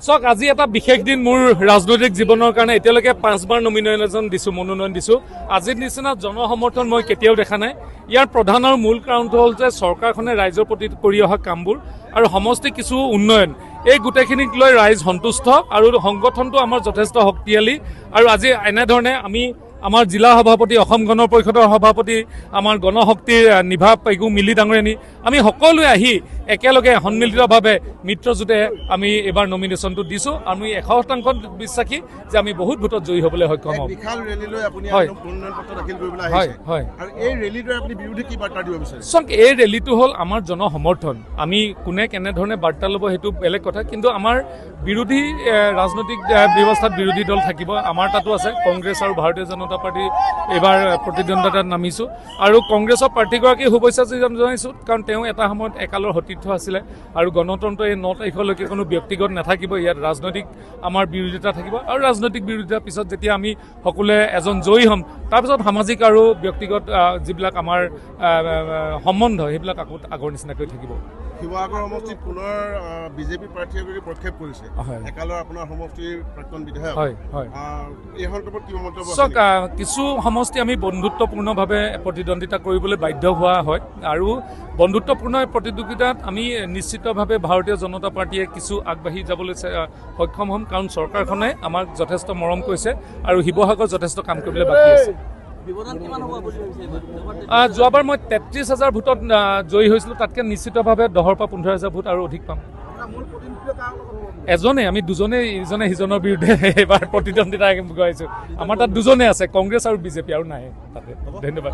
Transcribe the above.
চাওক আজি এটা বিশেষ দিন মোৰ ৰাজনৈতিক জীৱনৰ কাৰণে এতিয়ালৈকে 5বাৰ নমিনেশ্যন দিছোঁ, মনোনয়ন দিছোঁ। আজিৰ নিচিনা জনসমৰ্থন মই কেতিয়াও দেখা নাই। ইয়াৰ প্ৰধান আৰু মূল কাৰণটো হ'ল যে চৰকাৰখনে ৰাইজৰ প্ৰতি কৰি অহা কামবোৰ আৰু সমষ্টি কিছু উন্নয়ন, এই গোটেইখিনিক লৈ ৰাইজ সন্তুষ্ট আৰু সংগঠনটো আমাৰ যথেষ্ট শক্তিশালী। আৰু আজি এনেধৰণে আমি আমাৰ জিলা সভাপতি, অসম গণ পৰিষদৰ সভাপতি, আমাৰ গণশক্তিৰ নিভা পেগু মিলি ডাঙৰীয়ানী, আমি সকলোৱে আহি একেলগে সন্মিলিতভাৱে মিত্ৰজোঁটে আমি এইবাৰ নমিনেশ্যনটো দিছোঁ। আমি 100% বিশ্বাসী যে আমি বহুত ভোটত জয়ী হ'বলৈ সক্ষম হ'ম। চাওক, এই ৰেলীটো হ'ল আমাৰ জনসমৰ্থন। আমি কোনে কেনেধৰণে বাৰ্তা ল'ব সেইটো বেলেগ কথা, কিন্তু আমাৰ বিৰোধী ৰাজনৈতিক ব্যৱস্থাত বিৰোধী দল থাকিব। আমাৰ তাতো আছে কংগ্ৰেছ আৰু ভাৰতীয় জনতা পাৰ্টি এইবাৰ প্ৰতিদ্বন্দ্বিতাত নামিছোঁ। আৰু কংগ্ৰেছৰ প্ৰাৰ্থীগৰাকী শুভেচ্ছা জনাইছোঁ, কাৰণ তেওঁ এটা সময়ত একালৰ সতীৰ্থ আছিলে। আৰু গণতন্ত্ৰ এই 9 তাৰিখলৈকে কোনো ব্যক্তিগত নাথাকিব, ইয়াত ৰাজনৈতিক আমাৰ বিৰোধিতা থাকিব। আৰু ৰাজনৈতিক বিৰোধিতাৰ পিছত যেতিয়া আমি সকলোৱে এজন জয়ী হ'ম, তাৰপিছত সামাজিক আৰু ব্যক্তিগত যিবিলাক আমাৰ সম্বন্ধ সেইবিলাক আকৌ আগৰ নিচিনাকৈ থাকিব। শিৱসাগৰ সমষ্টিত পুনৰ বিজেপি প্ৰাৰ্থীয়ে প্ৰক্ষেপ কৰিছে, একালৰ আপোনাৰ সমষ্টিৰ প্ৰাক্তন বিধায়ক। এই সন্দৰ্ভত কি মন্তব্য? চাওক, কিছু সমষ্টি আমি বন্ধুত্বপূৰ্ণভাৱে প্ৰতিদ্বন্দ্বিতা কৰিবলৈ বাধ্য হোৱা হয়, আৰু বন্ধুত্বপূৰ্ণ প্ৰতিদ্বন্দ্বিতাত আমি নিশ্চিতভাৱে ভাৰতীয় জনতা পাৰ্টীয়ে কিছু আগবাঢ়ি যাবলৈ সক্ষম হ'ম, কাৰণ চৰকাৰখনে আমাক যথেষ্ট মৰম কৰিছে আৰু শিৱসাগৰ যথেষ্ট কাম কৰিবলৈ বাকী আছে। যোৱাবাৰ মই 33,000 ভোটত জয়ী হৈছিলোঁ, তাতকৈ নিশ্চিতভাৱে 10,000 পৰা 15,000 ভোট আৰু অধিক পাম। এজনে, আমি দুজনে ইজনে সিজনৰ বিৰুদ্ধে এইবাৰ প্ৰতিদ্বন্দ্বিতা কৰাইছোঁ। আমাৰ তাত দুজনে আছে, কংগ্ৰেছ আৰু বিজেপি, আৰু নাই তাতে। ধন্যবাদ।